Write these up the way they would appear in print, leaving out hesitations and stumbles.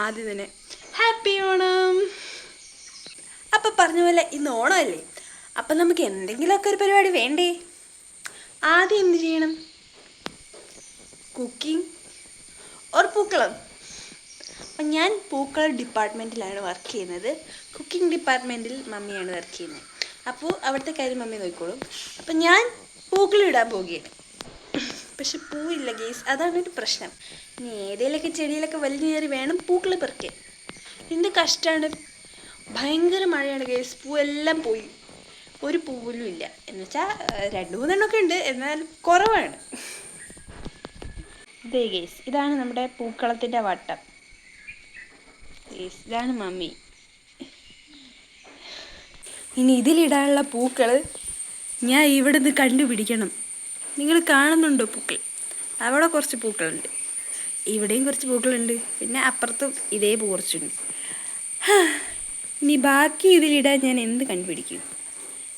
ആദ്യം തന്നെ ഹാപ്പി ഓണം. അപ്പം പറഞ്ഞ പോലെ ഇന്ന് ഓണമല്ലേ, അപ്പം നമുക്ക് എന്തെങ്കിലുമൊക്കെ ഒരു പരിപാടി വേണ്ടേ? ആദ്യം എന്ത് ചെയ്യണം? കുക്കിംഗ് ഓർ പൂക്കളം. അപ്പം ഞാൻ പൂക്കള ഡിപ്പാർട്ട്മെൻറ്റിലാണ് വർക്ക് ചെയ്യുന്നത്. കുക്കിംഗ് ഡിപ്പാർട്ട്മെൻറ്റിൽ മമ്മിയാണ് വർക്ക് ചെയ്യുന്നത്. അപ്പോൾ അവിടുത്തെ കാര്യം മമ്മി നോക്കിക്കോളും. അപ്പം ഞാൻ പൂക്കളിടാൻ പോവുകയാണ്. പക്ഷെ പൂവില്ല ഗേസ്, അതാണൊരു പ്രശ്നം. ഇനി ഏതെങ്കിലുമൊക്കെ ചെടിയിലൊക്കെ വലിഞ്ഞു കയറി വേണം പൂക്കൾ പറിക്കാൻ. എന്ത് കഷ്ടമാണ്, ഭയങ്കര മഴയാണ് ഗേസ്. പൂവെല്ലാം പോയി, ഒരു പൂവിലും ഇല്ല. എന്നുവെച്ചാൽ 2-3 ഉണ്ട്, എന്നാൽ കുറവാണ്. ഇതേ ഗേസ്, ഇതാണ് നമ്മുടെ പൂക്കളത്തിൻ്റെ വട്ടം. ഗേസ്, ഇതാണ് മമ്മി. ഇനി ഇതിലിടാനുള്ള പൂക്കൾ ഞാൻ ഇവിടെ നിന്ന് കണ്ടുപിടിക്കണം. നിങ്ങൾ കാണുന്നുണ്ടോ പൂക്കൾ? അവിടെ കുറച്ച് പൂക്കളുണ്ട്, ഇവിടെയും കുറച്ച് പൂക്കളുണ്ട്, പിന്നെ അപ്പുറത്തും ഇതേ പൂ കുറച്ചുണ്ട്. ഇനി ബാക്കി ഇതിലിടാൻ ഞാൻ എന്ത് കണ്ടുപിടിക്കും?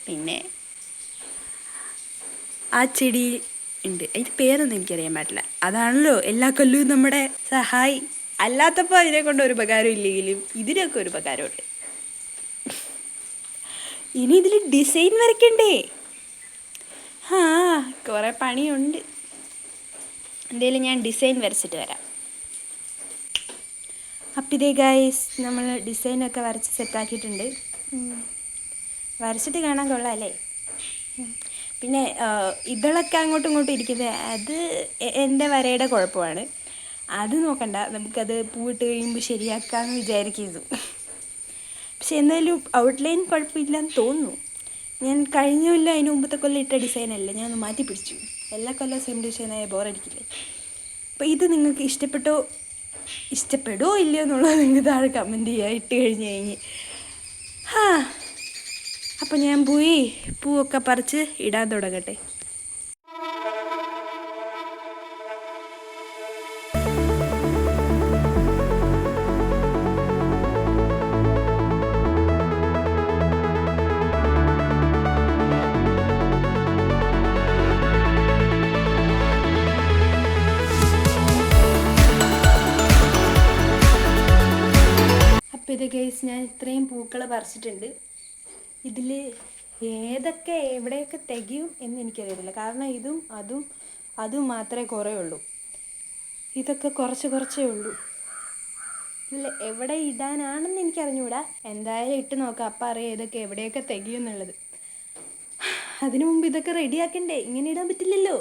പിന്നെ ആ ചെടി ഉണ്ട്, അതിൻ്റെ പേരൊന്നും എനിക്കറിയാൻ പാടില്ല. അതാണല്ലോ എല്ലാ കൊല്ലവും നമ്മുടെ സഹായി. അല്ലാത്തപ്പോൾ അതിനെ കൊണ്ട് ഒരു ഉപകാരം ഇല്ലെങ്കിലും ഇതിനൊക്കെ ഒരു ഉപകാരമുണ്ട്. ഇനി ഇതിൽ ഡിസൈൻ വരയ്ക്കണ്ടേ? കുറേ പണിയുണ്ട്. എന്തായാലും ഞാൻ ഡിസൈൻ വരച്ചിട്ട് വരാം. അപ്പം ഇതേ ഗൈസ്, നമ്മൾ ഡിസൈനൊക്കെ വരച്ച് സെറ്റാക്കിയിട്ടുണ്ട്. വരച്ചിട്ട് കാണാൻ കൊള്ളാം അല്ലേ? പിന്നെ ഇതളൊക്കെ അങ്ങോട്ടും ഇങ്ങോട്ടും ഇരിക്കുന്നത് അത് എൻ്റെ വരയുടെ കുഴപ്പമാണ്. അത് നോക്കണ്ട, നമുക്കത് പൂവിട്ട് കഴിയുമ്പോൾ ശരിയാക്കാമെന്ന് വിചാരിക്കുന്നു. പക്ഷെ എന്തായാലും ഔട്ട്ലൈൻ കുഴപ്പമില്ലെന്ന് തോന്നുന്നു. ഞാൻ കഴിഞ്ഞ കൊല്ലം അതിന് മുമ്പത്തെ കൊല്ലം ഇട്ട ഡിസൈനല്ല, ഞാൻ ഒന്ന് മാറ്റി പിടിച്ചു. എല്ലാ കൊല്ലം സെയിം ഡിസൈനായ ബോറടിക്കില്ലേ? അപ്പോൾ ഇത് നിങ്ങൾക്ക് ഇഷ്ടപ്പെടുമോ ഇല്ലയോ എന്നുള്ളത് നിങ്ങൾ താഴെ കമൻറ്റ് ചെയ്യുക, ഇട്ട് കഴിഞ്ഞ്. അപ്പം ഞാൻ പോയി പൂവൊക്കെ പറിച്ച് ഇടാൻ തുടങ്ങട്ടെ. ഇത് ഗൈസ്, ഞാൻ ഇത്രയും പൂക്കൾ പറിച്ചിട്ടുണ്ട്. ഇതിൽ ഏതൊക്കെ എവിടെയൊക്കെ തികയും എന്ന് എനിക്കറിയത്തില്ല. കാരണം അതും മാത്രമേ കുറേ ഉള്ളൂ. ഇതൊക്കെ കുറച്ചേ ഉള്ളൂ. ഇതിൽ എവിടെ ഇടാനാണെന്ന് എനിക്കറിഞ്ഞുകൂടാ. എന്തായാലും ഇട്ട് നോക്കാം, അപ്പം അറിയാം ഇതൊക്കെ എവിടെയൊക്കെ തികയും എന്നുള്ളത്. അതിനു മുമ്പ് ഇതൊക്കെ റെഡിയാക്കണ്ടേ? ഇങ്ങനെ ഇടാൻ പറ്റില്ലല്ലോ,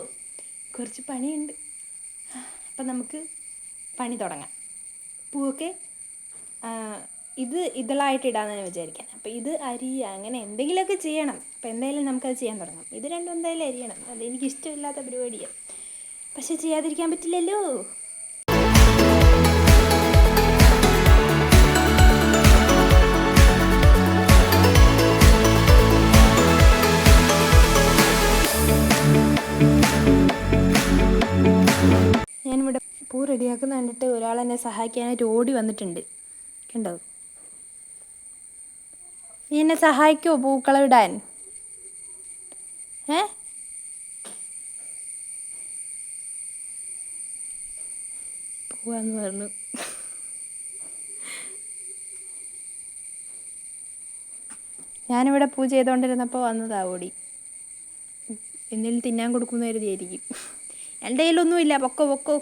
കുറച്ച് പണിയുണ്ട്. അപ്പം നമുക്ക് പണി തുടങ്ങാം. പൂവൊക്കെ ഇതളായിട്ട് ഇടാമെന്ന് വിചാരിക്കാൻ. അപ്പോൾ ഇത് അരിയുക, അങ്ങനെ എന്തെങ്കിലുമൊക്കെ ചെയ്യണം. അപ്പോൾ എന്തായാലും നമുക്കത് ചെയ്യാൻ തുടങ്ങാം. ഇത് രണ്ടും എന്തായാലും അരിയണം, അതെനിക്കിഷ്ടമില്ലാത്ത പരിപാടിയാണ്. പക്ഷെ ചെയ്യാതിരിക്കാൻ പറ്റില്ലല്ലോ. ഞാനിവിടെ പൂ റെഡിയാക്കുന്ന കണ്ടിട്ട് ഒരാൾ എന്നെ സഹായിക്കാനായിട്ട് ഓടി വന്നിട്ടുണ്ട്. കണ്ടോ? നീ എന്നെ സഹായിക്കുമോ പൂക്കളം ഇടാൻ? പോവാന്ന് പറഞ്ഞു. ഞാനിവിടെ പൂ ചെയ്തുകൊണ്ടിരുന്നപ്പോൾ വന്നതാ ഓടി. എന്തെങ്കിലും തിന്നാൻ കൊടുക്കുന്ന കരുതിയായിരിക്കും. എൻ്റെ കയ്യിലൊന്നുമില്ല, പൊക്കോ.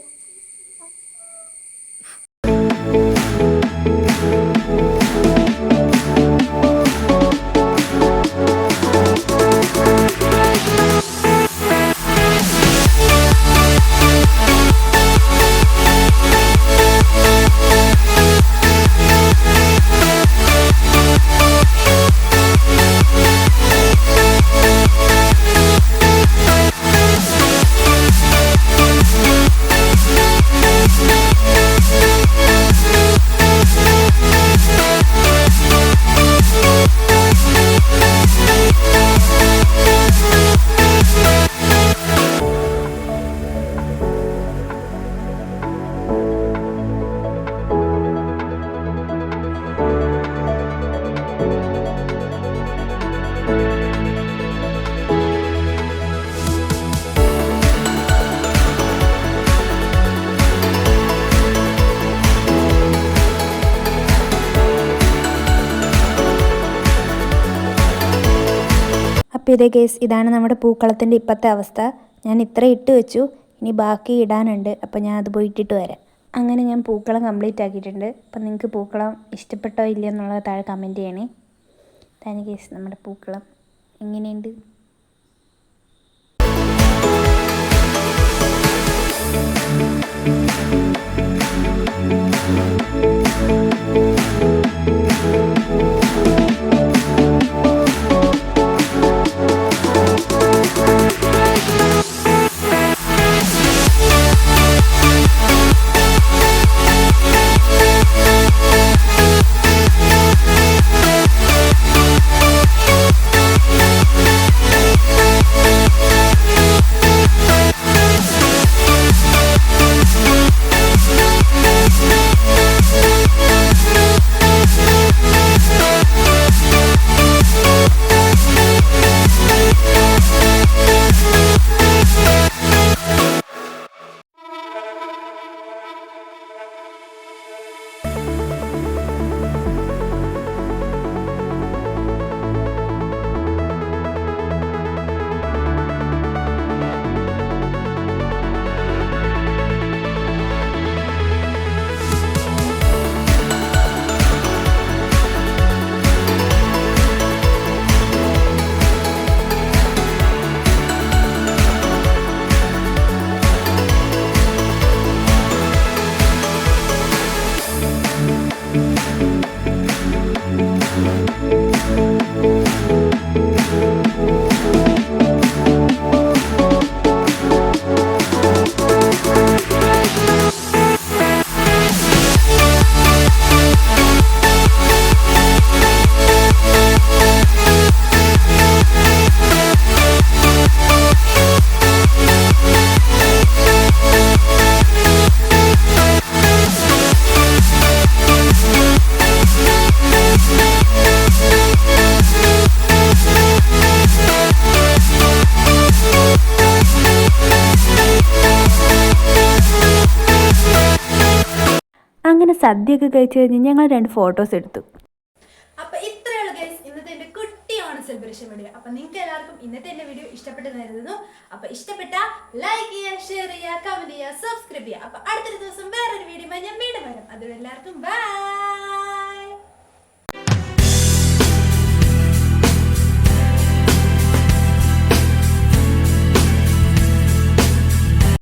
അപ്പോൾ ഇതേ കേസ് ഇതാണ് നമ്മുടെ പൂക്കളത്തിൻ്റെ ഇപ്പോഴത്തെ അവസ്ഥ. ഞാൻ ഇത്ര ഇട്ട് വെച്ചു, ഇനി ബാക്കി ഇടാനുണ്ട്. അപ്പോൾ ഞാൻ അത് പോയി ഇട്ടിട്ട് വരാം. അങ്ങനെ ഞാൻ പൂക്കളം കംപ്ലീറ്റ് ആക്കിയിട്ടുണ്ട്. അപ്പം നിങ്ങൾക്ക് പൂക്കളം ഇഷ്ടപ്പെട്ടോ ഇല്ലയോ എന്നുള്ളത് താഴെ കമൻറ്റ് ചെയ്യണേ. ഇതാണ് കേസ് നമ്മുടെ പൂക്കളം. എങ്ങനെയുണ്ട്? അങ്ങനെ സദ്യയൊക്കെ കഴിച്ച് കഴിഞ്ഞ് ഞങ്ങൾ 2 ഫോട്ടോസ് എടുത്തു. അപ്പോൾ ഇത്രയുള്ള ഗൈസ് ഇന്നത്തെ എൻ്റെ കുട്ടി ഓണം സെലിബ്രേഷൻ വീഡിയോ. അപ്പോൾ നിങ്ങൾക്ക് എല്ലാവർക്കും ഇന്നത്തെ എൻ്റെ വീഡിയോ ഇഷ്ടപ്പെട്ടെന്ന് കരുതുന്നു. അപ്പോൾ ഇഷ്ടപ്പെട്ട ലൈക്ക് ചെയ്യുക, ഷെയർ ചെയ്യുക, കമൻറ്റ് ചെയ്യുക, സബ്സ്ക്രൈബ് ചെയ്യുക. അപ്പോൾ അടുത്തൊരു ദിവസം വേറൊരു വീഡിയോ ഞാൻ വീണ്ടും വരാം. അതുവരെ എല്ലാവർക്കും ബൈ.